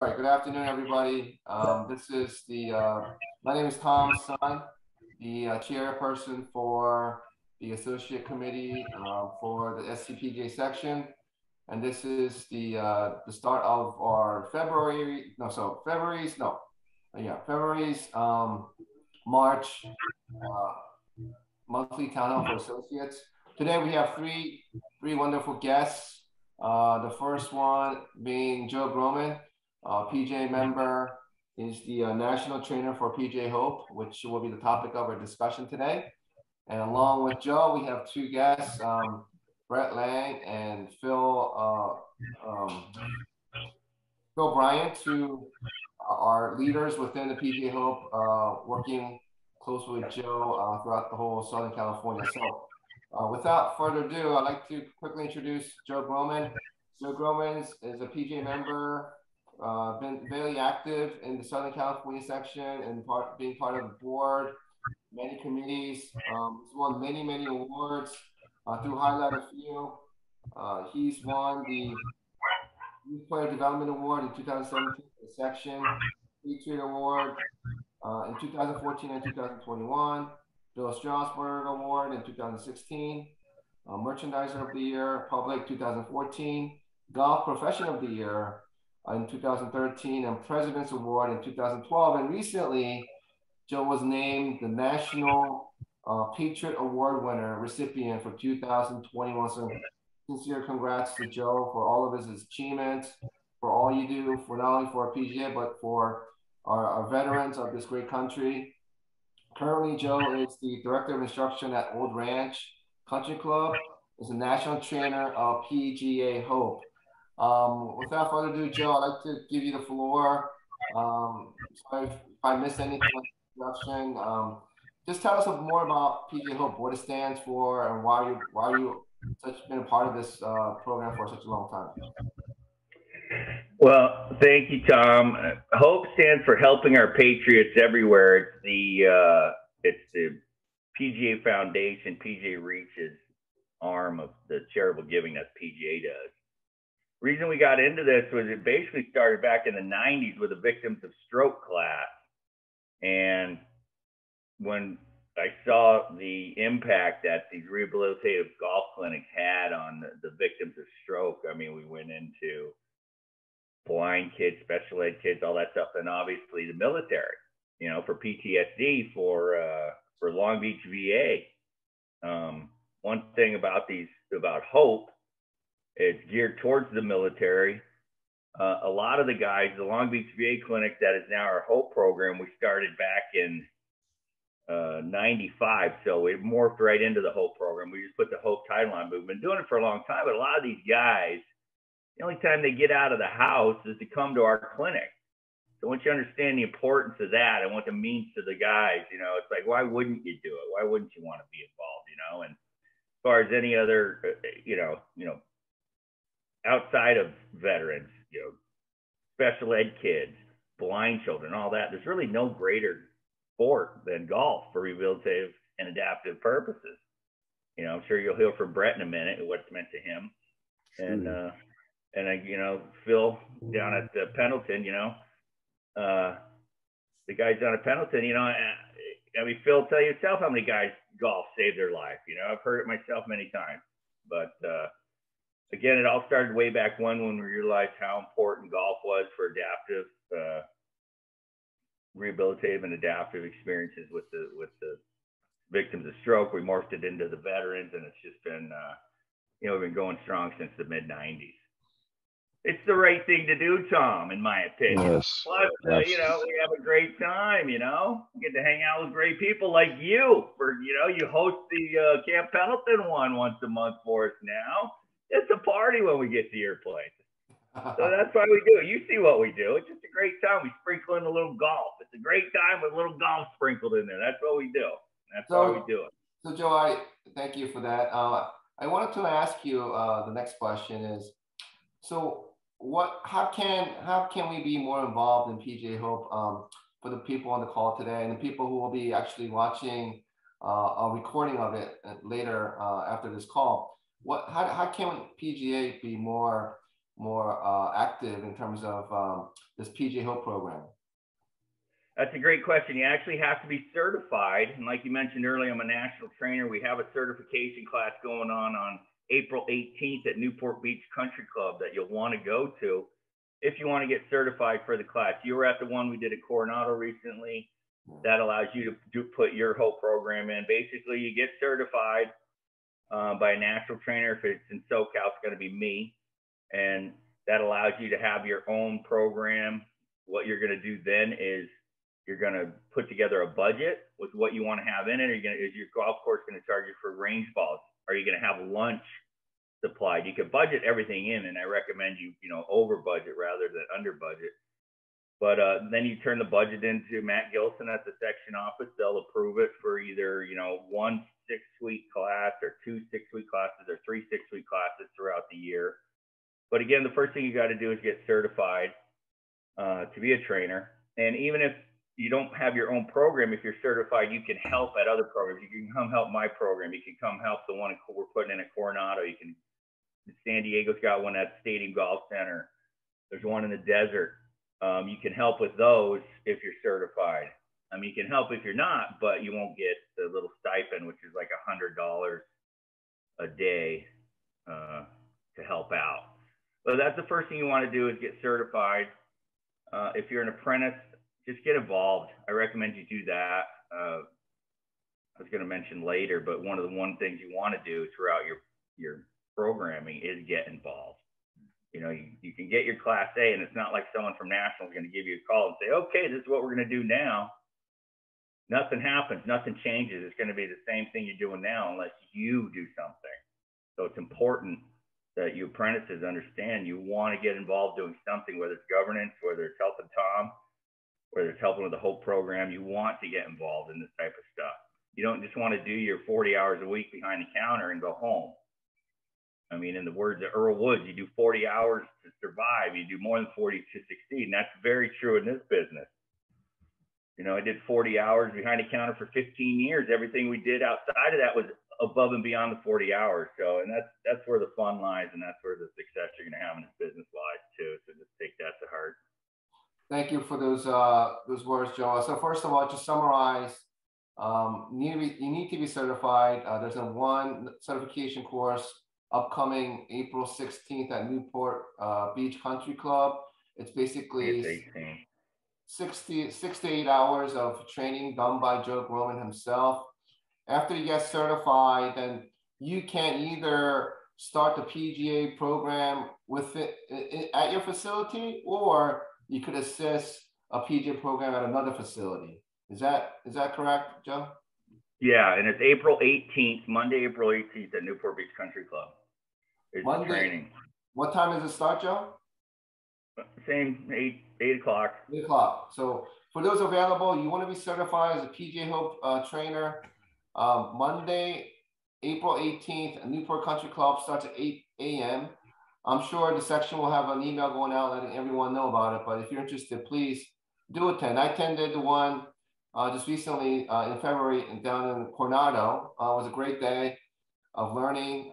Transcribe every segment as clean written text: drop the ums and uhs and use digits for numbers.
All right, good afternoon, everybody. This is my name is Tom Sun, the chairperson for the Associate Committee for the SCPGA section. And this is the start of our February's March monthly town hall for associates. Today we have three wonderful guests. The first one being Joe Groman, PGA member, is the national trainer for PGA Hope, which will be the topic of our discussion today. And along with Joe, we have two guests, Brett Lang and Phil Bryant, who are leaders within the PGA Hope, working closely with Joe throughout the whole Southern California. So without further ado, I'd like to quickly introduce Joe Groman. Joe Groman is a PGA member, been very active in the Southern California section and being part of the board, many committees. He's won many awards. To highlight a few, he's won the Youth Player Development Award in 2017 for the section, Patriot Award in 2014 and 2021, Bill Strasberg Award in 2016, Merchandiser of the Year, Public 2014, Golf Profession of the Year in 2013, and President's Award in 2012. And recently, Joe was named the National Patriot Award winner recipient for 2021. So sincere congrats to Joe for all of his achievements, for all you do for not only for our PGA, but for our veterans of this great country. Currently, Joe is the Director of Instruction at Old Ranch Country Club. Is a national trainer of PGA Hope. Without further ado, Joe, I'd like to give you the floor. Sorry if I missed anything in the introduction. Just tell us more about PGA Hope, what it stands for, and why you been a part of this program for such a long time. Well, thank you, Tom. HOPE stands for Helping Our Patriots Everywhere. It's the PGA Foundation, PGA Reach's arm of the charitable giving that PGA does. The reason we got into this was it basically started back in the 90s with the Victims of Stroke class. And when I saw the impact that these rehabilitative golf clinics had on the victims of stroke, I mean, we went into blind kids, special ed kids, all that stuff, and obviously the military, you know, for PTSD, for Long Beach VA. One thing about HOPE, it's geared towards the military. A lot of the guys, the Long Beach VA clinic that is now our HOPE program, we started back in 95, so it morphed right into the HOPE program. We just put the HOPE title on, but we've been doing it for a long time. But a lot of these guys, the only time they get out of the house is to come to our clinic. So once you understand the importance of that and what it means to the guys, you know, it's like, why wouldn't you do it? Why wouldn't you want to be involved, you know? And as far as any other, you know, outside of veterans, you know, special ed kids, blind children, all that, there's really no greater sport than golf for rehabilitative and adaptive purposes. You know, I'm sure you'll hear from Brett in a minute what it's meant to him. And you know, Phil down at Pendleton, you know, the guys down at Pendleton, you know, I mean, Phil, tell yourself how many guys golf saved their life. You know, I've heard it myself many times. But again, it all started way back when we realized how important golf was for adaptive, rehabilitative and adaptive experiences with the victims of stroke. We morphed it into the veterans, and it's just been, you know, we've been going strong since the mid-90s. It's the right thing to do, Tom, in my opinion. Yes. Plus, you know, we have a great time, you know. We get to hang out with great people like you. You host the Camp Pendleton one once a month for us now. It's a party when we get to your place. So that's why we do it. You see what we do. It's just a great time. We sprinkle in a little golf. It's a great time with a little golf sprinkled in there. That's what we do. That's why we do it. So, Joe, I thank you for that. I wanted to ask you the next question is, so how can we be more involved in PGA Hope for the people on the call today and the people who will be actually watching a recording of it later after this call? How can PGA be more active in terms of this PGA Hope program? That's a great question. You actually have to be certified. And like you mentioned earlier, I'm a national trainer. We have a certification class going on April 18th at Newport Beach Country Club that you'll want to go to if you want to get certified for the class. You were at the one we did at Coronado recently. That allows you to put your whole program in. Basically, you get certified by a national trainer. If it's in SoCal, it's going to be me. And that allows you to have your own program. What you're going to do then is you're going to put together a budget with what you want to have in it. Is your golf course going to charge you for range balls? Are you going to have lunch supplied? You can budget everything in, and I recommend you over budget rather than under budget. But then you turn the budget into Matt Gilson at the section office. They'll approve it for either, one 6-week class or 2 6-week classes or 3 6-week classes throughout the year. But again, the first thing you got to do is get certified to be a trainer. And even if you don't have your own program, if you're certified, you can help at other programs. You can come help my program. You can come help the one we're putting in at Coronado. San Diego's got one at Stadium Golf Center. There's one in the desert. You can help with those if you're certified. I mean, you can help if you're not, but you won't get the little stipend, which is like $100 a day to help out. But that's the first thing you want to do is get certified. If you're an apprentice, just get involved. I recommend you do that. I was going to mention later, but one of the things you want to do throughout your programming is get involved. You can get your Class A, and it's not like someone from National is going to give you a call and say, okay, this is what we're going to do now. Nothing happens. Nothing changes. It's going to be the same thing you're doing now unless you do something. So it's important that you apprentices understand you want to get involved doing something, whether it's governance, whether it's helping Tom, whether it's helping with the whole program. You want to get involved in this type of stuff. You don't just want to do your 40 hours a week behind the counter and go home. I mean, in the words of Earl Woods, you do 40 hours to survive. You do more than 40 to succeed. And that's very true in this business. I did 40 hours behind the counter for 15 years. Everything we did outside of that was above and beyond the 40 hours. So, and that's where the fun lies, and that's where the success you're going to have in this business lies too. So just take that to heart. Thank you for those words, Joe. So first of all, to summarize, you need to be certified. There's a one certification course upcoming April 16th at Newport Beach Country Club. It's basically 6 to 8 hours of training done by Joe Groman himself. After you get certified, then you can either start the PGA program with it at your facility, or you could assist a PGA program at another facility. Is that correct, Joe? Yeah, and it's April 18th, Monday, April 18th at Newport Beach Country Club. It's Monday. Training. What time does it start, Joe? Same, 8 o'clock. 8 o'clock. So for those available, you want to be certified as a PGA Hope trainer. Monday, April 18th, at Newport Country Club starts at 8 a.m. I'm sure the section will have an email going out letting everyone know about it, but if you're interested, please do attend. I attended the one just recently in February down in Coronado. It was a great day of learning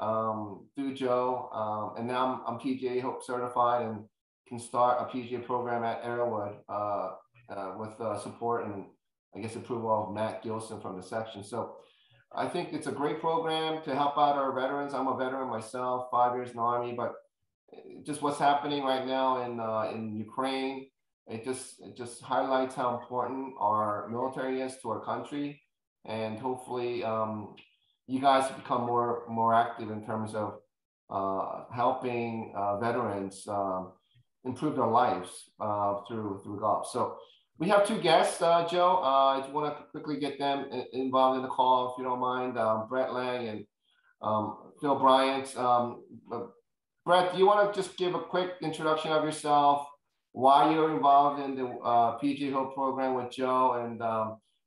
through Joe, and now I'm PGA Hope certified and can start a PGA program at Arrowwood with support and I guess approval of Matt Gilson from the section. So I think it's a great program to help out our veterans. I'm a veteran myself, 5 years in the Army, but just what's happening right now in Ukraine, it just highlights how important our military is to our country, and hopefully you guys become more active in terms of helping veterans improve their lives through golf. So we have two guests, Joe. I just want to quickly get them involved in the call, if you don't mind. Brett Lang and Phil Bryant. Brett, do you want to just give a quick introduction of yourself, why you're involved in the PGA Hope program with Joe? And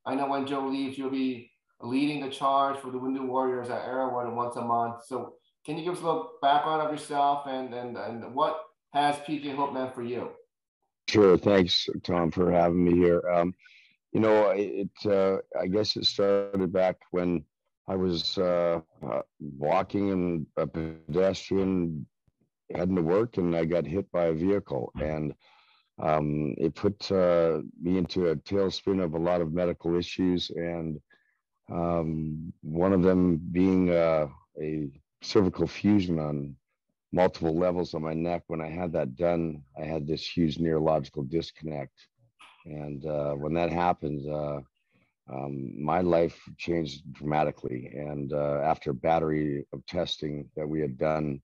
I know when Joe leaves, you'll be leading the charge for the Wounded Warriors at Arrowwood once a month. So can you give us a little background of yourself and what has PGA Hope meant for you? Sure. Thanks, Tom, for having me here. I guess it started back when I was walking and a pedestrian heading to work, and I got hit by a vehicle, and it put me into a tailspin of a lot of medical issues, and one of them being a cervical fusion on multiple levels on my neck. When I had that done, I had this huge neurological disconnect. And when that happened, my life changed dramatically. And after a battery of testing that we had done,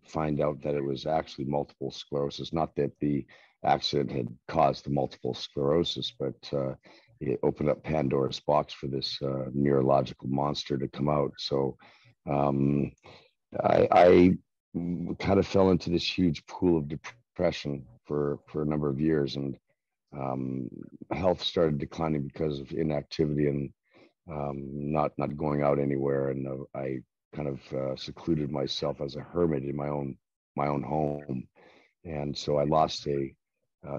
find out that it was actually multiple sclerosis. Not that the accident had caused the multiple sclerosis, but it opened up Pandora's box for this neurological monster to come out. So I kind of fell into this huge pool of depression for a number of years, and health started declining because of inactivity and not going out anywhere. And I kind of secluded myself as a hermit in my own home, and so I lost a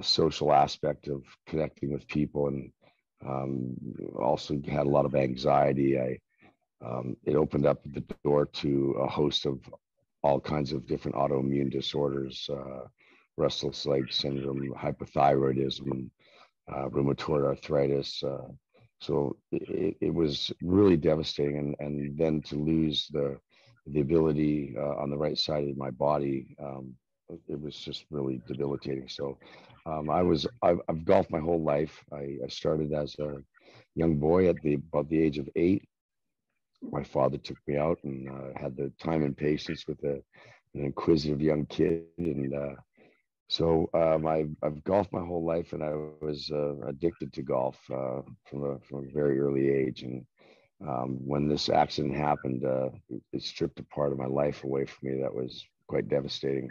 social aspect of connecting with people, and also had a lot of anxiety. It opened up the door to a host of all kinds of different autoimmune disorders, restless leg syndrome, hypothyroidism, rheumatoid arthritis. So it was really devastating. And then to lose the ability on the right side of my body, it was just really debilitating. So I've golfed my whole life. I started as a young boy at about the age of 8. My father took me out, and had the time and patience with an inquisitive young kid. And so I've golfed my whole life, and I was addicted to golf from a very early age. And when this accident happened, it stripped a part of my life away from me that was quite devastating.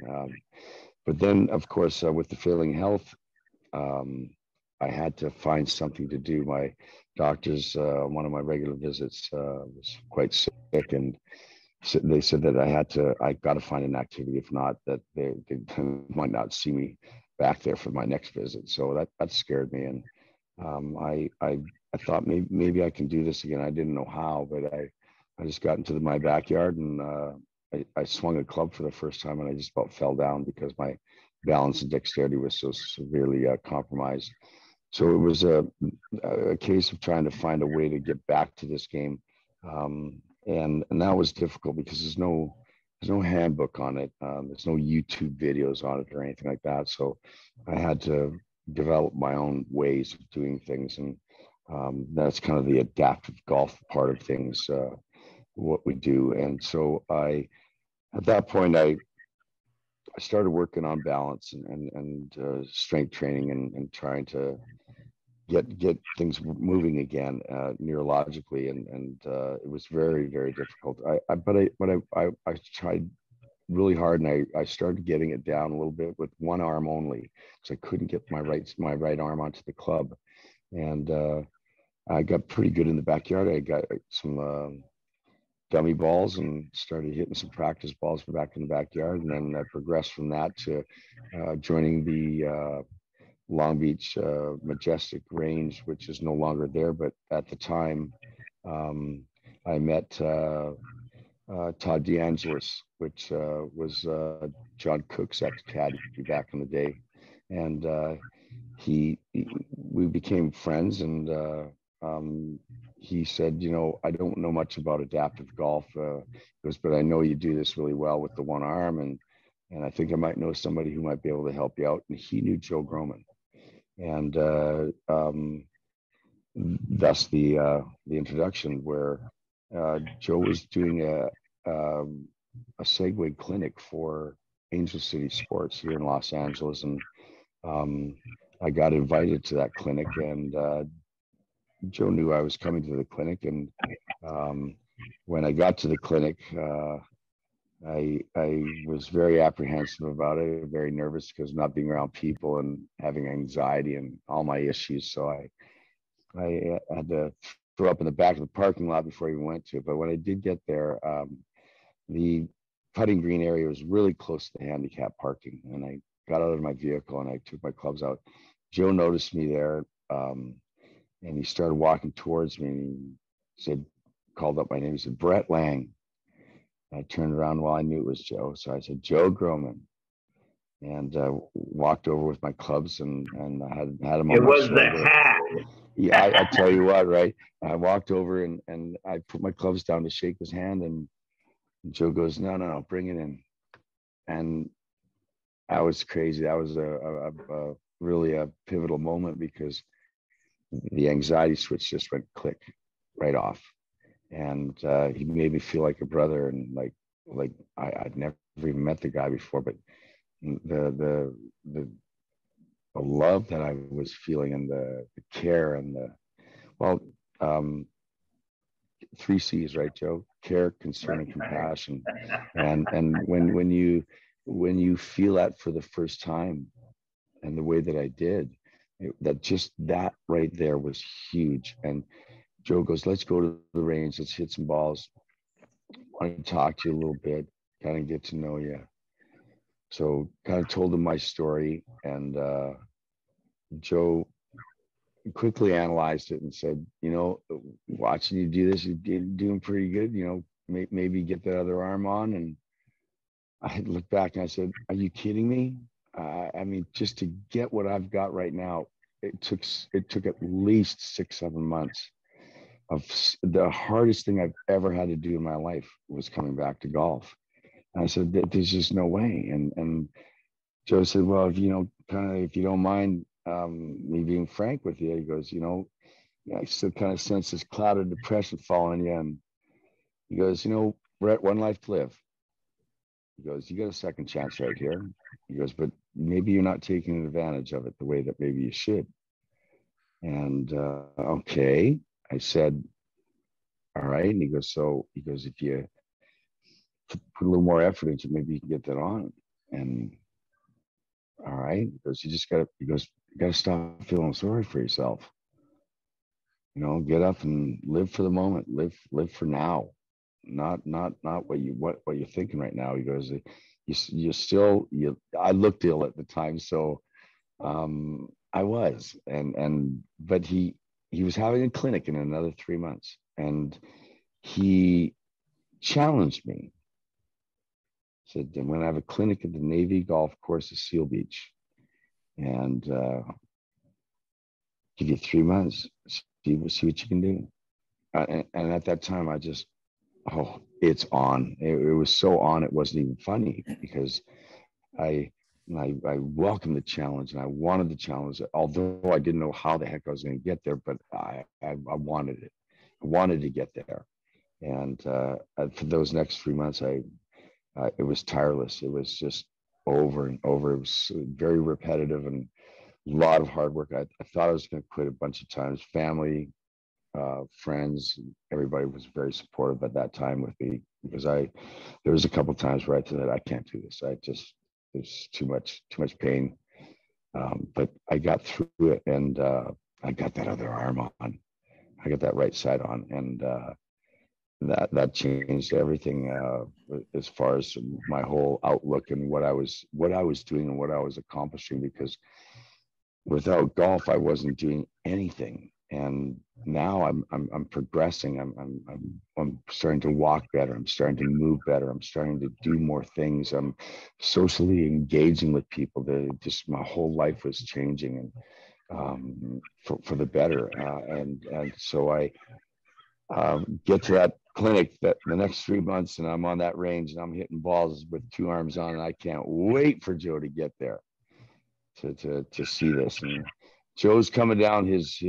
But then, of course, with the failing health, I had to find something to do. My doctors, one of my regular visits, was quite sick, and they said that I got to find an activity. If not, that they might not see me back there for my next visit. So that scared me, and I thought maybe I can do this again. I didn't know how, but I just got into my backyard, and I swung a club for the first time, and I just about fell down because my balance and dexterity was so severely compromised. So it was a case of trying to find a way to get back to this game. And that was difficult because there's no handbook on it. There's no YouTube videos on it or anything like that. So I had to develop my own ways of doing things. And that's kind of the adaptive golf part of things, what we do. And so at that point, I started working on balance and strength training, and trying to get things moving again neurologically, and it was very, very difficult. I tried really hard, and I started getting it down a little bit with one arm only, because I couldn't get my right arm onto the club. And I got pretty good in the backyard. I got some dummy balls and started hitting some practice balls back in the backyard, and then I progressed from that to joining the Long Beach Majestic Range, which is no longer there. But at the time, I met Todd DeAngelis, which was John Cook's ex-caddy back in the day. And we became friends, and he said, I don't know much about adaptive golf. He goes, but I know you do this really well with the one arm, and I think I might know somebody who might be able to help you out. And he knew Joe Groman. And thus the introduction, where Joe was doing a Segway clinic for Angel City Sports here in Los Angeles, and I got invited to that clinic, and Joe knew I was coming to the clinic. And when I got to the clinic, I was very apprehensive about it, very nervous because not being around people and having anxiety and all my issues. So I had to throw up in the back of the parking lot before I even went to it. But when I did get there, the putting green area was really close to the handicap parking, and I got out of my vehicle and I took my clubs out. Joe noticed me there, and he started walking towards me, and he called up my name. He said, "Brett Lang." I turned around, well, I knew it was Joe. So I said, Joe Groman, and walked over with my clubs, and I had him on It my was the shoulder. hat. Yeah, I tell you what, right? I walked over and I put my clubs down to shake his hand, and Joe goes, no, bring it in. And that was crazy. That was a really a pivotal moment, because the anxiety switch just went click right off. And he made me feel like a brother, and like I'd never even met the guy before, but the the love that I was feeling, and the care, and the, well, um, three C's, right, Joe? Care, concern, and compassion. And when you feel that for the first time, and the way that I did, that just that right there was huge. And Joe goes, let's go to the range, let's hit some balls. I want to talk to you a little bit, kind of get to know you. So kind of told him my story, and Joe quickly analyzed it and said, watching you do this, you're doing pretty good. Maybe get that other arm on. And I looked back and I said, are you kidding me? I mean, just to get what I've got right now, it took at least 6-7 months. Of the hardest thing I've ever had to do in my life was coming back to golf. And I said, there's just no way. And Joe said, well, if if you don't mind me being frank with you, he goes, I still kind of sense this cloud of depression falling on you. And he goes, we're at one life to live. He goes, you got a second chance right here. He goes, but maybe you're not taking advantage of it the way that maybe you should. And okay, I said, all right. And he goes, if you put a little more effort into it, maybe you can get that on. And all right, he goes, you got to stop feeling sorry for yourself. Get up and live for the moment, live for now, not what you're thinking right now. He goes, I looked ill at the time, so I was, but he was having a clinic in another 3 months, and he challenged me. Said, I'm going to have a clinic at the Navy golf course at Seal Beach, and give you 3 months, see what you can do. And at that time, I just, it's on. It was so on, it wasn't even funny, because I welcomed the challenge, and I wanted the challenge, although I didn't know how the heck I was going to get there, but I wanted it. I wanted to get there. And for those next 3 months, it was tireless. It was just over and over. It was very repetitive and a lot of hard work. I thought I was going to quit a bunch of times. Family, friends, everybody was very supportive at that time with me, because there was a couple of times where I said, I can't do this. There's too much pain. But I got through it, and I got that other arm on. I got that right side on, and that changed everything as far as my whole outlook and what I was doing and what I was accomplishing, because without golf I wasn't doing anything. And now I'm progressing. I'm starting to walk better. I'm starting to move better. I'm starting to do more things. I'm socially engaging with people. Just my whole life was changing, and for the better. And so I get to that clinic that the next 3 months, and I'm on that range, and I'm hitting balls with 2 arms on, and I can't wait for Joe to get there to see this. And Joe's coming down his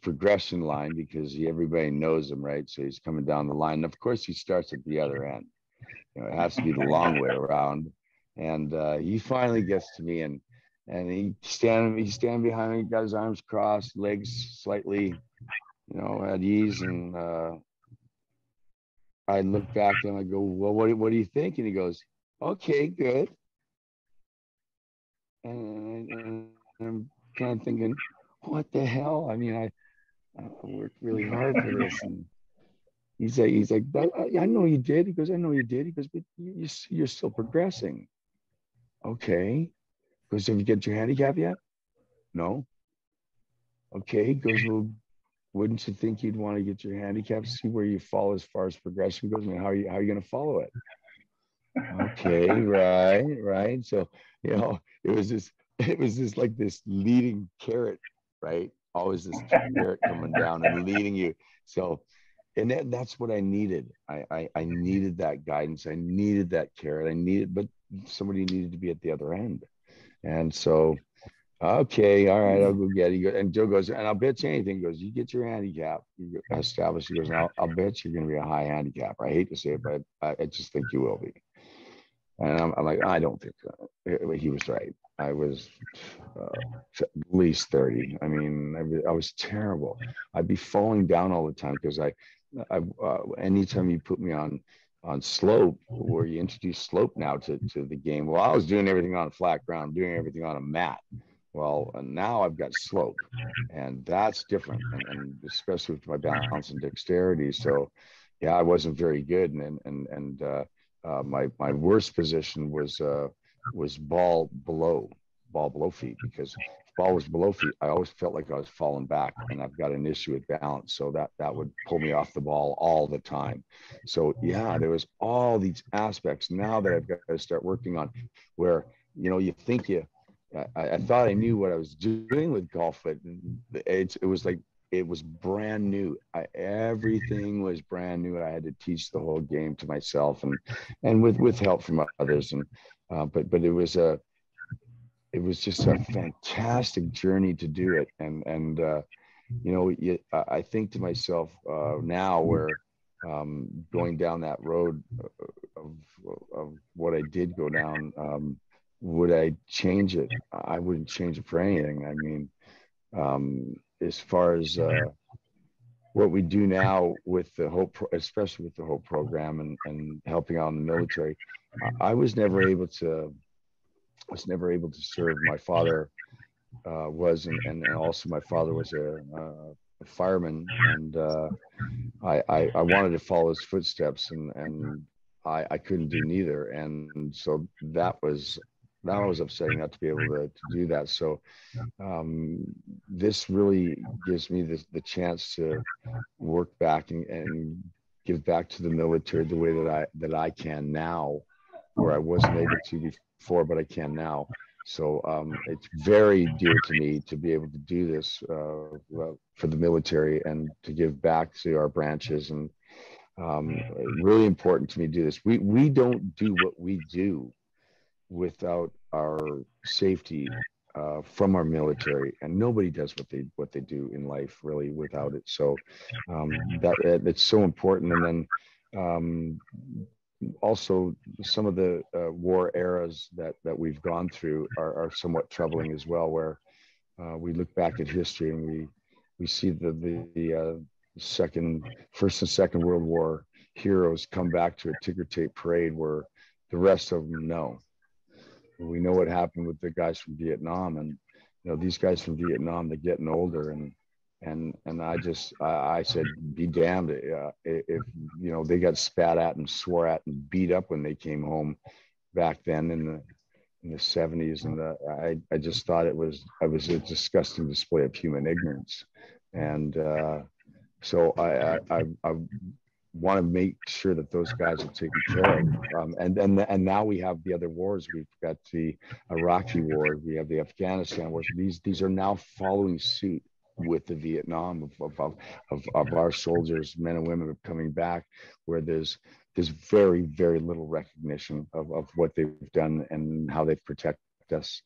progression line, because everybody knows him, right? So he's coming down the line, and of course he starts at the other end. It has to be the long way around. And he finally gets to me, and he's standing behind me, got his arms crossed, legs slightly, at ease. And I look back at him, I go, well, what do you think? And he goes, okay, good. And I'm kind of thinking, what the hell? I mean, I worked really hard for this. And he's like, I know you did. He goes, I know you did. He goes, but you're still progressing. Okay. He goes, have you get your handicap yet? No. Okay. He goes, well, wouldn't you think you'd want to get your handicap, see where you fall as far as progression goes? I mean, how are you going to follow it? Okay, right. So, it was this like this leading carrot, right? Always this carrot coming down and leading you. So, and that's what I needed. I needed that guidance. I needed that carrot. But somebody needed to be at the other end. And so, okay, all right, I'll go get it. And Joe goes, and I'll bet you anything. He goes, you get your handicap established. He goes, and I'll bet you're going to be a high handicap. I hate to say it, but I just think you will be. And I'm like, I don't think so. He was right. I was at least 30. I mean, I was terrible. I'd be falling down all the time because anytime you put me on slope, where you introduce slope now to the game. Well, I was doing everything on flat ground, doing everything on a mat. Well, and now I've got slope, and that's different, and especially with my balance and dexterity. So, yeah, I wasn't very good, and my worst position was ball below feet, because if ball was below feet, I always felt like I was falling back, and I've got an issue with balance, so that would pull me off the ball all the time. So yeah, there was all these aspects now that I've got to start working on, where you think I thought I knew what I was doing with golf, but it was like it was brand new. Everything was brand new. I had to teach the whole game to myself, and with help from others. And but it was just a fantastic journey to do it. And I think to myself now, where going down that road of what I did go down, would I change it? I wouldn't change it for anything. I mean, as far as what we do now with the Hope, especially with the Hope program and helping out in the military, I was never able to serve. My father was, and also my father was a fireman, and I wanted to follow his footsteps, and I couldn't do neither, and so that was upsetting not to be able to do that. So this really gives me the chance to work back and give back to the military the way that I can now, where I wasn't able to before, but I can now. So it's very dear to me to be able to do this for the military and to give back to our branches, and really important to me to do this. We don't do what we do without our safety from our military, and nobody does what they do in life really without it. So that it's so important. And then also some of the war eras that we've gone through are somewhat troubling as well, where we look back at history and we see the First and Second World War heroes come back to a ticker tape parade, where the rest of them know. We know what happened with the guys from Vietnam, and these guys from Vietnam, they're getting older, and I said, be damned if they got spat at and swore at and beat up when they came home back then in the 70s, and I just thought it was a disgusting display of human ignorance, and so I want to make sure that those guys are taken care of. And now we have the other wars. We've got the Iraqi war, we have the Afghanistan wars. These are now following suit with the Vietnam of our soldiers, men and women, are coming back, where there's very, very little recognition of what they've done and how they've protected us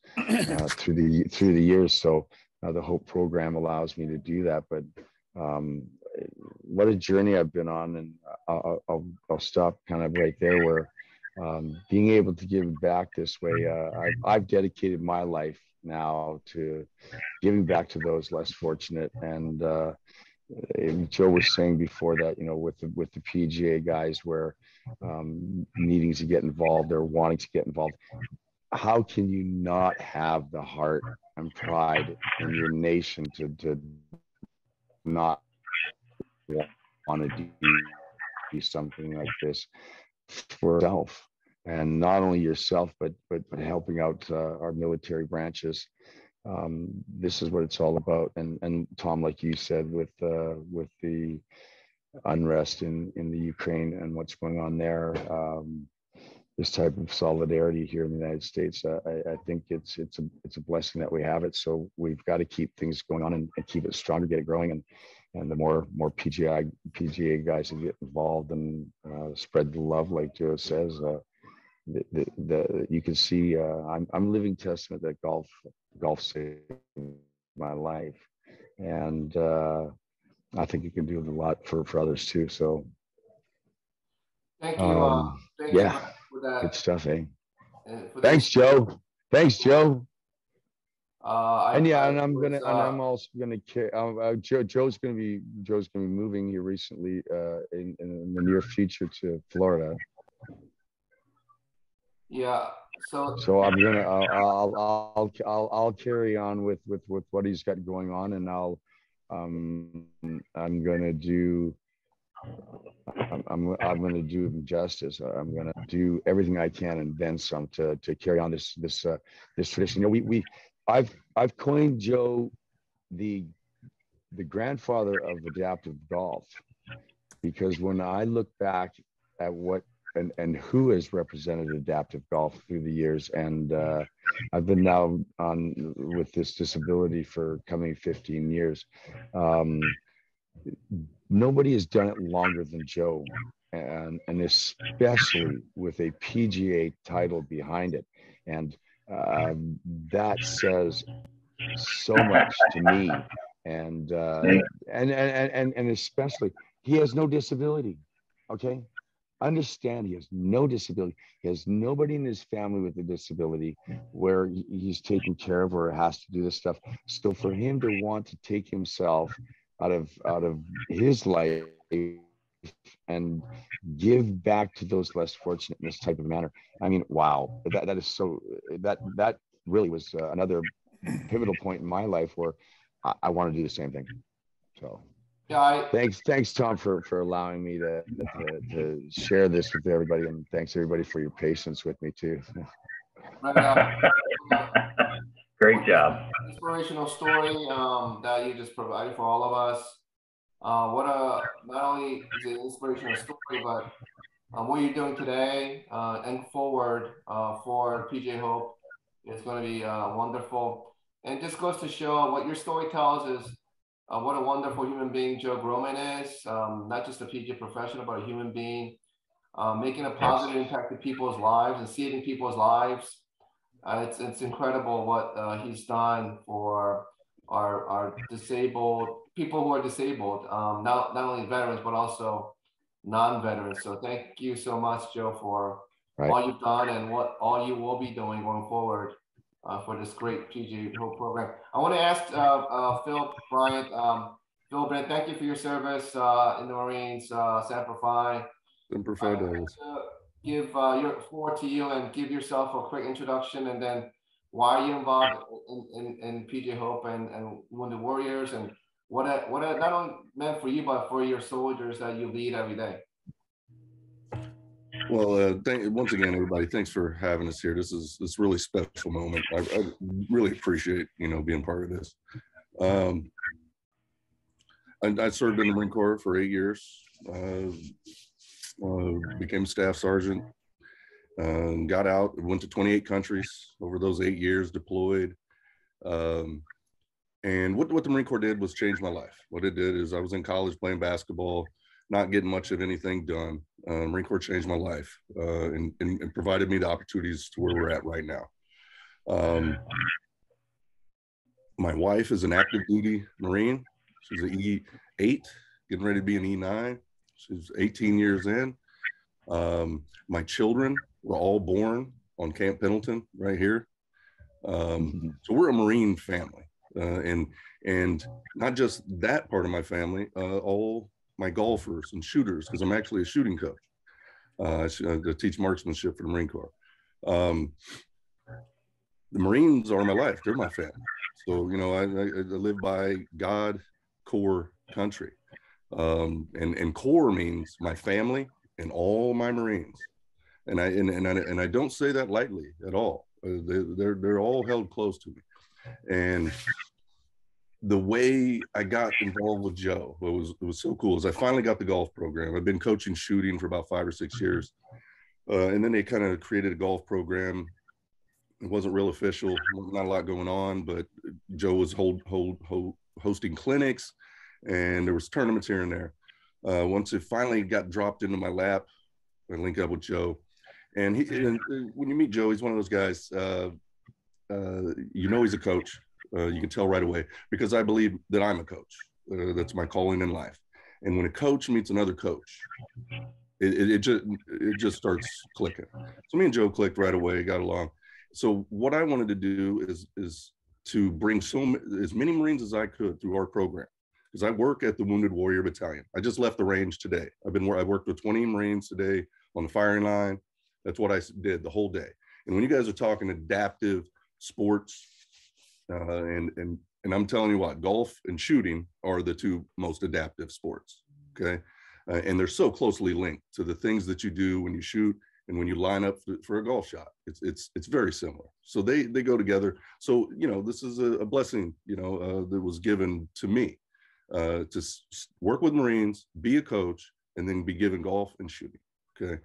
through the years. So the Hope program allows me to do that. But what a journey I've been on, and I'll stop kind of right there, where being able to give back this way, I've dedicated my life now to giving back to those less fortunate. And Joe was saying before that, with the PGA guys, where needing to get involved or wanting to get involved, how can you not have the heart and pride in your nation to not want to do something like this for yourself, and not only yourself, but helping out our military branches. this is what it's all about. And Tom, like you said, with the unrest in the Ukraine and what's going on there, this type of solidarity here in the United States, I think it's a blessing that we have it. So we've got to keep things going on and keep it stronger, get it growing, and the more PGA guys that get involved and spread the love, like Joe says, you can see I'm living testament that golf saved my life, and I think you can do a lot for others too. So thank you. Thank you yeah, for that. good stuff, eh? Thanks, Joe. Thanks, Joe. And I'm uh, also gonna Joe's gonna be moving here recently in the near future to Florida. yeah. So I'm gonna I'll carry on with what he's got going on, and I'm gonna do I'm gonna do him justice. I'm gonna do everything I can and then some to carry on this tradition. You know, I've coined Joe the grandfather of adaptive golf, because when I look back at what and who has represented adaptive golf through the years, and I've been now on with this disability for coming 15 years. Nobody has done it longer than Joe, and especially with a PGA title behind it, and that says so much to me. And especially, he has no disability. Okay, understand, he has no disability. He has nobody in his family with a disability where he's taken care of or has to do this stuff. So for him to want to take himself out of his life and give back to those less fortunate in this type of manner, I mean, wow, that is so, that really was another pivotal point in my life where I want to do the same thing. So yeah, thanks Tom for allowing me to share this with everybody, and thanks everybody for your patience with me too. Great job. Inspirational story that you just provided for all of us. Not only is it an inspirational story, but what you're doing today and forward for PGA Hope is going to be wonderful. And it just goes to show what your story tells is what a wonderful human being Joe Groman is, not just a PGA professional, but a human being, making a positive impact in people's lives and saving people's lives. It's incredible what he's done for our disabled people who are disabled, not only veterans, but also non-veterans. So thank you so much, Joe, for all you've done and what all you will be doing going forward for this great PGA Hope program. I want to ask Phil Bryant. Phil Bryant, thank you for your service in the Marines, Semper Fi. Give your floor to you and give yourself a quick introduction, and then why are you involved in PGA Hope and Wounded Warriors, and what it not only meant for you, but for your soldiers that you lead every day. Well, once again, everybody, thanks for having us here. This is this really special moment. I really appreciate, being part of this. I served in the Marine Corps for 8 years. Became a staff sergeant. Got out, went to 28 countries over those 8 years, deployed. And what the Marine Corps did was change my life. What it did is I was in college playing basketball, not getting much of anything done. Marine Corps changed my life and provided me the opportunities to where we're at right now. My wife is an active duty Marine. She's an E8, getting ready to be an E9. She's 18 years in. My children were all born on Camp Pendleton right here. So we're a Marine family. And not just that part of my family, all my golfers and shooters, because I'm actually a shooting coach. I teach marksmanship for the Marine Corps. The Marines are my life. They're my family. So, I live by God, Corps, country. And Corps means my family and all my Marines. And I don't say that lightly at all. They're all held close to me. And the way I got involved with Joe, it was so cool, is I finally got the golf program. I've been coaching shooting for about 5 or 6 years. And then they kind of created a golf program. It wasn't real official, not a lot going on, but Joe was hosting clinics, and there was tournaments here and there. Once it finally got dropped into my lap, I linked up with Joe. And when you meet Joe, he's one of those guys, you know he's a coach. You can tell right away, because I believe that I'm a coach. That's my calling in life. And when a coach meets another coach, it just starts clicking. So me and Joe clicked right away, got along. So what I wanted to do is to bring as many Marines as I could through our program, because I work at the Wounded Warrior Battalion. I just left the range today. I worked with 20 Marines today on the firing line. That's what I did the whole day. And when you guys are talking adaptive sports, and I'm telling you what, golf and shooting are the two most adaptive sports. Okay. And they're so closely linked to the things that you do when you shoot and when you line up for a golf shot. It's very similar. So they go together. So, you know, this is a blessing, you know, that was given to me to work with Marines, be a coach, and then be given golf and shooting. Okay.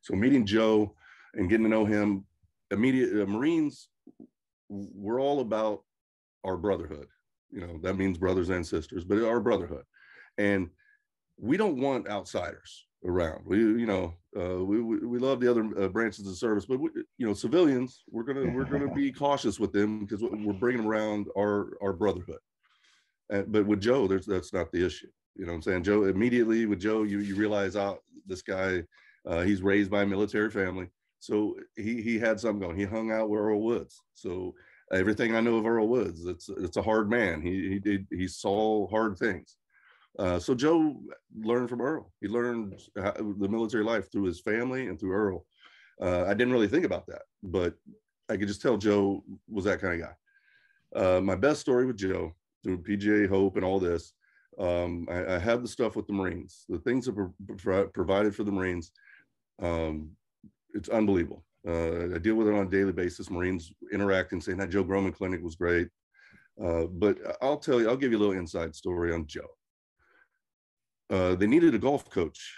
So meeting Joe and getting to know him, Marines, we're all about our brotherhood. You know, that means brothers and sisters, but our brotherhood. And we don't want outsiders around. We love the other branches of the service, but civilians, we're gonna be cautious with them, because we're bringing around our brotherhood. But with Joe, that's not the issue. You know what I'm saying? Joe, immediately with Joe, you realize, this guy, he's raised by a military family, so he had something going. He hung out with Earl Woods, so everything I know of Earl Woods, it's a hard man. He saw hard things. So Joe learned from Earl. He learned the military life through his family and through Earl. I didn't really think about that, but I could just tell Joe was that kind of guy. My best story with Joe, through PGA Hope and all this, I have the stuff with the Marines. The things that were provided for the Marines, it's unbelievable. I deal with it on a daily basis. Marines interacting, saying that Joe Groman clinic was great. But I'll give you a little inside story on Joe. They needed a golf coach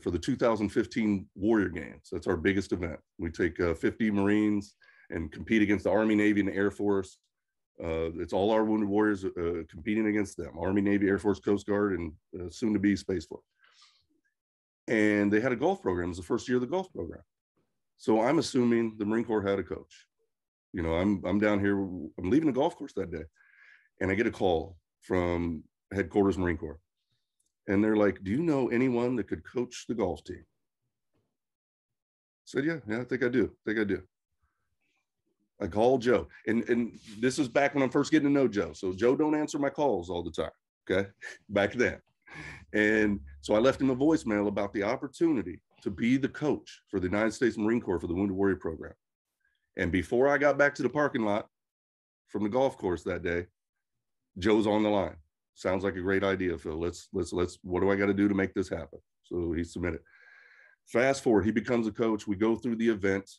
for the 2015 Warrior Games. That's our biggest event. We take 50 Marines and compete against the Army, Navy, and the Air Force. It's all our Wounded Warriors competing against them: Army, Navy, Air Force, Coast Guard, and soon to be Space Force. And they had a golf program. It was the first year of the golf program. So I'm assuming the Marine Corps had a coach. You know, I'm down here, I'm leaving the golf course that day, and I get a call from headquarters Marine Corps. And they're like, "Do you know anyone that could coach the golf team?" I said, yeah, I think I do. I called Joe. And this is back when I'm first getting to know Joe. So Joe don't answer my calls all the time, okay? Back then. And so I left him a voicemail about the opportunity to be the coach for the United States Marine Corps for the Wounded Warrior program. And before I got back to the parking lot from the golf course that day, Joe's on the line. Sounds like a great idea, Phil. Let's, what do I got to do to make this happen? So he submitted. Fast forward, he becomes a coach. We go through the event.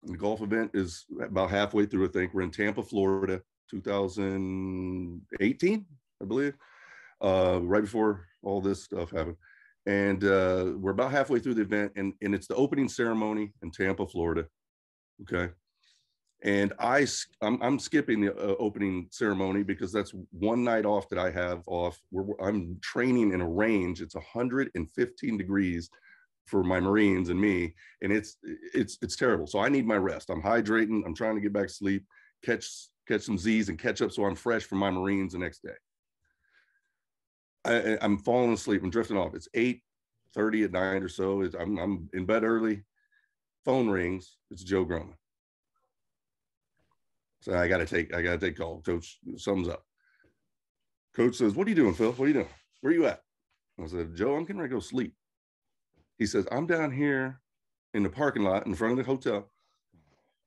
The golf event is about halfway through, I think. We're in Tampa, Florida, 2018, I believe, right before all this stuff happened. And we're about halfway through the event, and it's the opening ceremony in Tampa, Florida. Okay. And I'm skipping the opening ceremony because that's one night off that I have off. I'm training in a range. It's 115 degrees for my Marines and me, and it's terrible. So I need my rest. I'm hydrating. I'm trying to get back to sleep, catch some Z's and catch up so I'm fresh for my Marines the next day. I'm falling asleep. I'm drifting off. It's 8:30 at night or so. I'm in bed early. Phone rings. It's Joe Groman. So I gotta take call. Coach, something's up. Coach says, "What are you doing, Phil? What are you doing? Where are you at?" I said, "Joe, I'm getting ready to go sleep." He says, "I'm down here in the parking lot in front of the hotel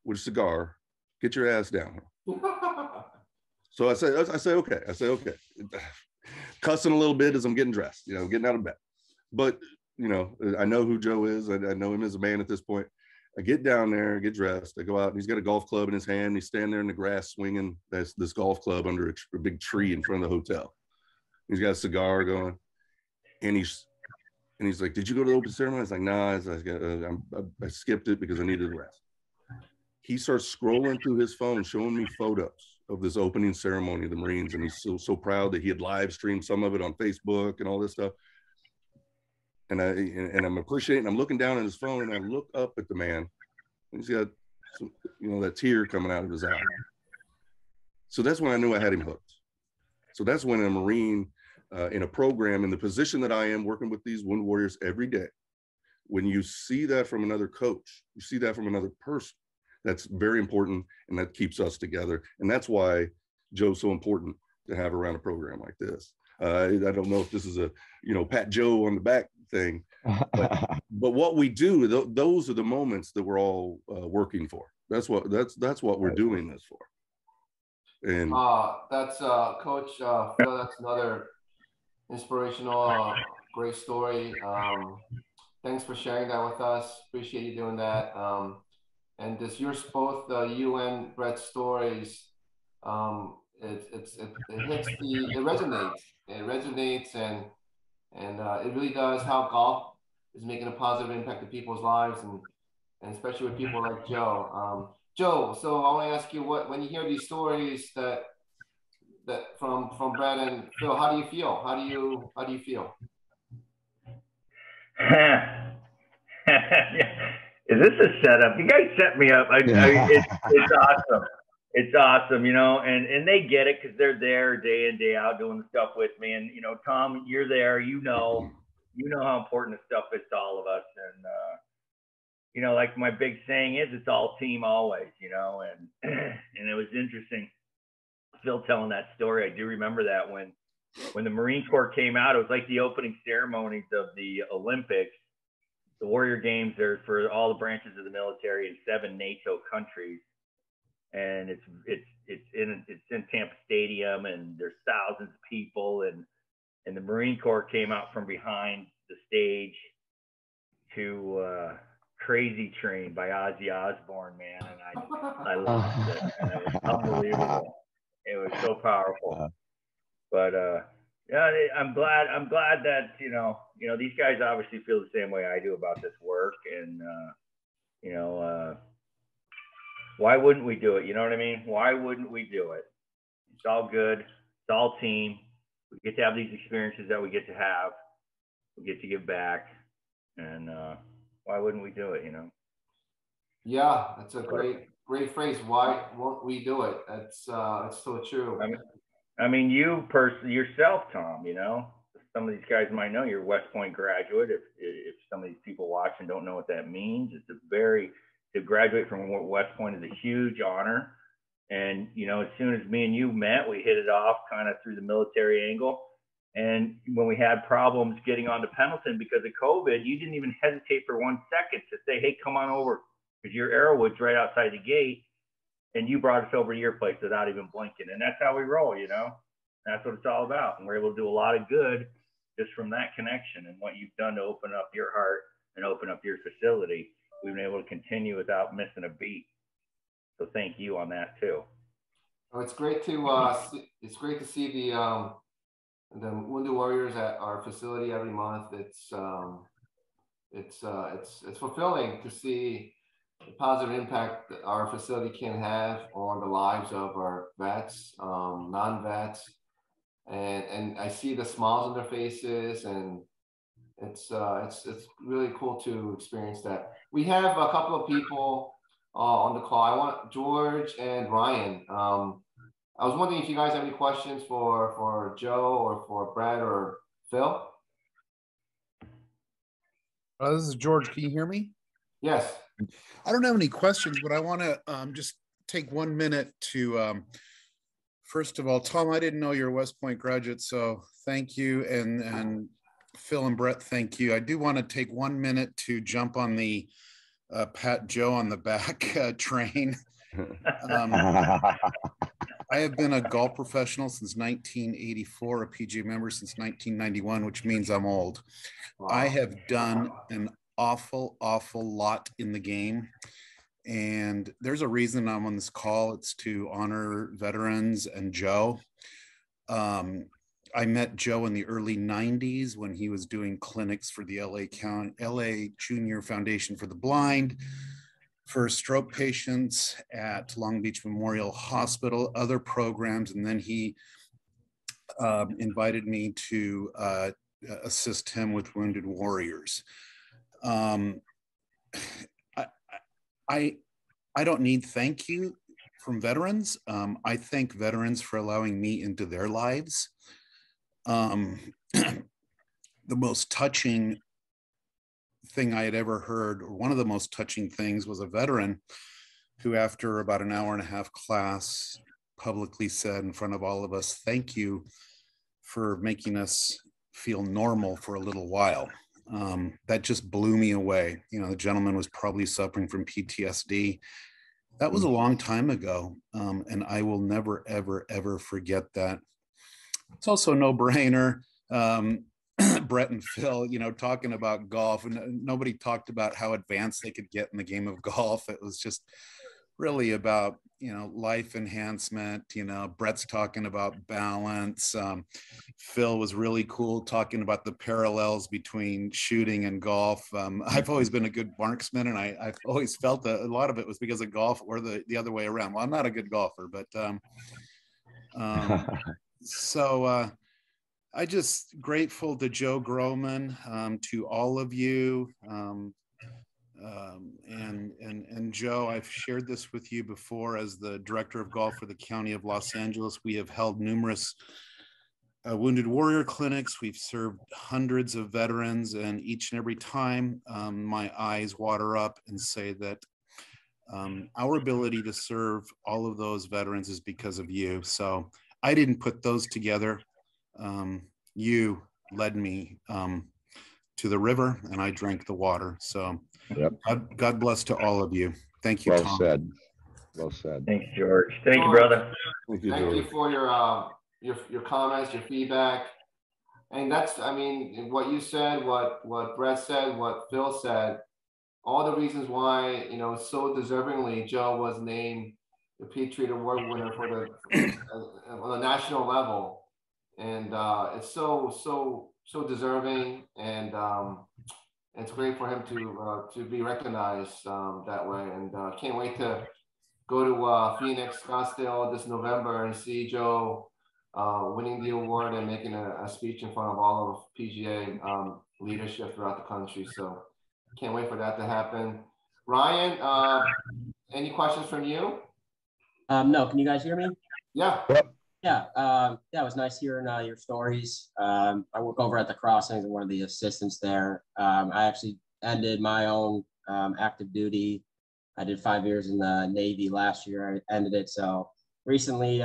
with a cigar. Get your ass down here." So I say, okay. Cussing a little bit as I'm getting dressed, getting out of bed. But, I know who Joe is. I know him as a man at this point. I get down there, get dressed. I go out, and he's got a golf club in his hand. He's standing there in the grass swinging this golf club under a big tree in front of the hotel. He's got a cigar going, and he's like, "Did you go to the open ceremony?" I was like, "Nah, I skipped it because I needed rest." He starts scrolling through his phone, showing me photos of this opening ceremony of the Marines, and he's so proud that he had live streamed some of it on Facebook and all this stuff. And I'm appreciating. I'm looking down at his phone, and I look up at the man, and he's got some, that tear coming out of his eye. So that's when I knew I had him hooked. So that's when a Marine in a program in the position that I am, working with these wounded warriors every day, when you see that from another coach, you see that from another person, that's very important, and that keeps us together. And that's why Joe's so important to have around a program like this. I don't know if this is a pat Joe on the back thing, but what we do, those are the moments that we're all working for. That's what we're doing this for. And that's Coach Phil. That's another inspirational, great story. Thanks for sharing that with us. Appreciate you doing that. And this, both you and Brett's stories, it resonates. It resonates, and it really does how golf is making a positive impact in people's lives, and especially with people like Joe. Joe, so I want to ask you, when you hear these stories that from Brett and Phil, how do you feel? How do you feel? Is this a setup? You guys set me up. I mean, it's awesome. It's awesome, and they get it because they're there day in, day out doing the stuff with me. And, Tom, you're there, you know how important this stuff is to all of us. And, like my big saying is, it's all team always, and it was interesting. Phil telling that story. I do remember that when the Marine Corps came out, it was like the opening ceremonies of the Olympics. The Warrior Games are for all the branches of the military in 7 NATO countries. And it's in Tampa Stadium, and there's thousands of people, and the Marine Corps came out from behind the stage to Crazy Train by Ozzy Osbourne, man, and I loved it, and it was unbelievable. It was so powerful. But yeah, I'm glad that these guys obviously feel the same way I do about this work, and why wouldn't we do it? You know what I mean? Why wouldn't we do it? It's all good. It's all team. We get to have these experiences that we get to have. We get to give back. And why wouldn't we do it, Yeah, that's a great phrase. Why won't we do it? That's so true. I mean, you personally, yourself, Tom, some of these guys might know you're a West Point graduate. If some of these people watching don't know what that means, to graduate from West Point is a huge honor. And, as soon as me and you met, we hit it off kind of through the military angle. And when we had problems getting onto Pendleton because of COVID, you didn't even hesitate for 1 second to say, hey, come on over, because your Arrowwood's right outside the gate. And you brought us over to your place without even blinking. And that's how we roll, That's what it's all about. And we're able to do a lot of good just from that connection and what you've done to open up your heart and open up your facility. We've been able to continue without missing a beat. So thank you on that too. Oh, it's great to see the Wounded Warriors at our facility every month. It's fulfilling to see the positive impact that our facility can have on the lives of our vets, non-vets, and I see the smiles on their faces, and it's really cool to experience that. We have a couple of people on the call. I want George and Ryan. I was wondering if you guys have any questions for Joe or for Brad or Phil. This is George. Can you hear me? Yes. I don't have any questions, but I want to just take 1 minute to, first of all, Tom, I didn't know you're a West Point graduate, so thank you. And Phil and Brett, thank you. I do want to take 1 minute to jump on the pat Joe on the back train. I have been a golf professional since 1984, a PGA member since 1991, which means I'm old. Wow. I have done an awful lot in the game. And there's a reason I'm on this call. It's to honor veterans and Joe. I met Joe in the early 90s when he was doing clinics for the LA Junior Foundation for the Blind, for stroke patients at Long Beach Memorial Hospital, other programs. And then he invited me to assist him with Wounded Warriors. I don't need thank you from veterans. I thank veterans for allowing me into their lives. The most touching thing I had ever heard, or one of the most touching things, was a veteran who, after about an hour and a half class, publicly said in front of all of us, "Thank you for making us feel normal for a little while." That just blew me away. You know, the gentleman was probably suffering from PTSD. That was a long time ago, and I will never, ever, ever forget that. It's also a no-brainer. Brett and Phil, you know, talking about golf, and nobody talked about how advanced they could get in the game of golf. It was just really about, you know, life enhancement. You know, Brett's talking about balance. Phil was really cool talking about the parallels between shooting and golf. I've always been a good marksman, and I've always felt that a lot of it was because of golf, or the other way around. Well, I'm not a good golfer, but so I just grateful to Joe Groman, to all of you. And Joe, I've shared this with you before. As the director of golf for the County of Los Angeles, we have held numerous Wounded Warrior clinics. We've served hundreds of veterans, and each and every time my eyes water up and say that our ability to serve all of those veterans is because of you. So I didn't put those together. You led me to the river, and I drank the water. So Yep. God bless to all of you. Thank you, Well Tom. said. Well said. Thanks, George. Thank you, brother. Thank you, Thank you George. for your comments, your feedback. And that's, I mean, what you said, what Brett said, what Phil said, all the reasons why, you know, so deservingly Joe was named the Patriot Award winner for the on the national level. And it's so deserving, and it's great for him to be recognized that way. And can't wait to go to Phoenix, Scottsdale this November and see Joe winning the award and making a speech in front of all of PGA leadership throughout the country. So can't wait for that to happen. Ryan, any questions from you? No, can you guys hear me? Yeah. Yeah, it was nice hearing your stories. I work over at the Crossings and one of the assistants there. I actually ended my own active duty. I did 5 years in the Navy last year. I ended it. So recently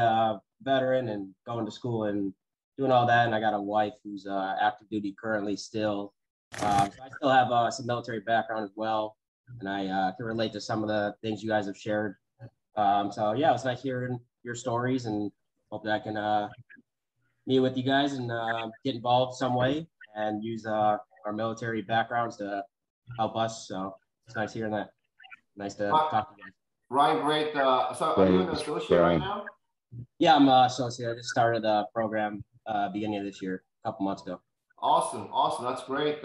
veteran and going to school and doing all that. And I got a wife who's active duty currently still. So I still have some military background as well. And I can relate to some of the things you guys have shared. So yeah, it was nice hearing your stories, and hope that I can meet with you guys and get involved some way and use our military backgrounds to help us. So it's nice hearing that. Nice to talk to you guys. Ryan, great. So are you an associate right now? Yeah, I'm an associate. I just started the program beginning of this year, a couple months ago. Awesome. That's great.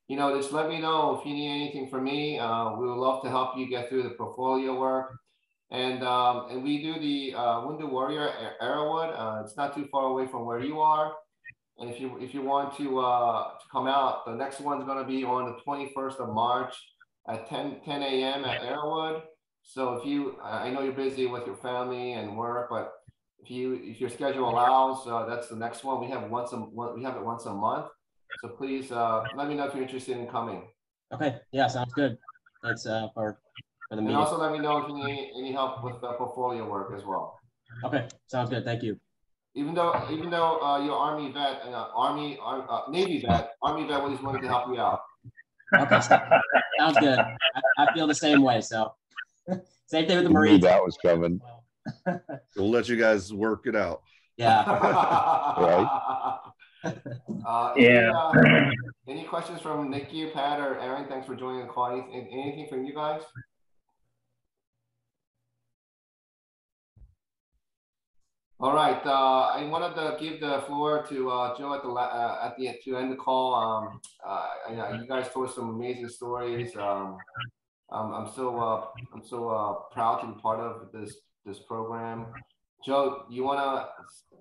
You know, just let me know if you need anything from me. We would love to help you get through the portfolio work. And we do the Wounded Warrior Arrowwood. It's not too far away from where you are. And if you want to come out, the next one's going to be on the 21st of March at 10 a.m. at Arrowwood. So I know you're busy with your family and work, but if your schedule allows, that's the next one. We have it once a month. So please let me know if you're interested in coming. Okay. Yeah, sounds good. Thanks for the meeting. And also let me know if you need any help with the portfolio work as well. Okay, sounds good. Thank you. Even though you're Army vet and Navy vet, Army vet was willing to help you out. Okay, sounds good. I feel the same way. So same thing with the Marines. That was coming. We'll let you guys work it out. Yeah. Right. Any questions from Nikki, Pat, or Aaron? Thanks for joining the call. Anything from you guys? All right. I wanted to give the floor to Joe to end the call. You guys told some amazing stories. I'm so proud to be part of this program. Joe, you want to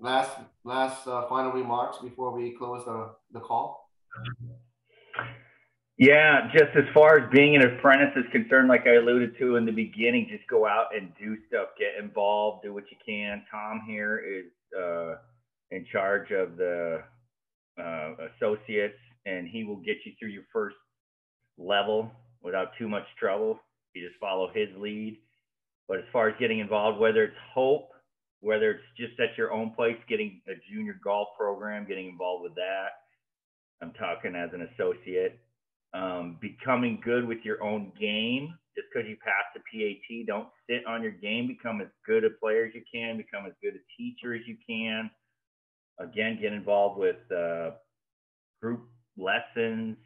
last final remarks before we close the call? Yeah, just as far as being an apprentice is concerned, like I alluded to in the beginning, just go out and do stuff, get involved, do what you can. Tom here is in charge of the associates, and he will get you through your first level without too much trouble. You just follow his lead. But as far as getting involved, whether it's Hope, whether it's just at your own place, getting a junior golf program, getting involved with that. I'm talking as an associate. Becoming good with your own game. Just because you pass the PAT, don't sit on your game. Become as good a player as you can. Become as good a teacher as you can. Again, get involved with group lessons,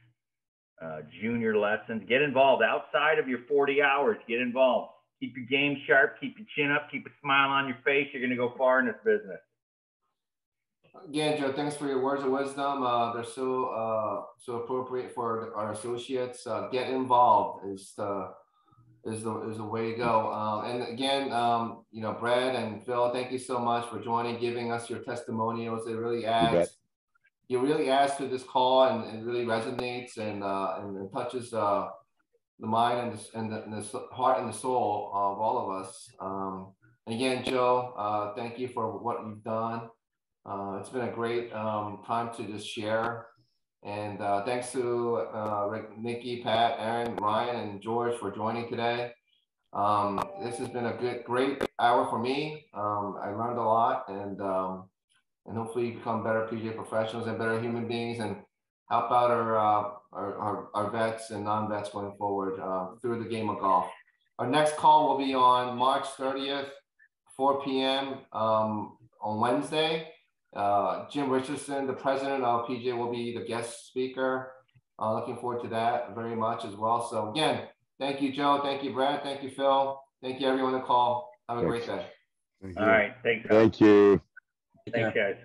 junior lessons. Get involved outside of your 40 hours. Get involved. Keep your game sharp. Keep your chin up. Keep a smile on your face. You're going to go far in this business. Again, Joe, thanks for your words of wisdom. They're so appropriate for our associates. Get involved is the way to go. And again, Brad and Phil, thank you so much for joining, giving us your testimonials. It really adds. You really adds to this call, and it really resonates and touches the mind and the heart and the soul of all of us. Again, Joe, thank you for what you've done. It's been a great time to just share. And thanks to Nikki, Pat, Aaron, Ryan, and George for joining today. This has been a great hour for me. I learned a lot, and hopefully become better PGA professionals and better human beings, and help out our vets and non-vets going forward through the game of golf. Our next call will be on March 30th, 4 p.m. On Wednesday. Jim Richardson, the president of PGA, will be the guest speaker. Looking forward to that very much as well. So again, thank you, Joe. Thank you, Brad. Thank you, Phil. Thank you, everyone on the call. Have a great day. All right. Thanks. Thank you. Thanks, guys.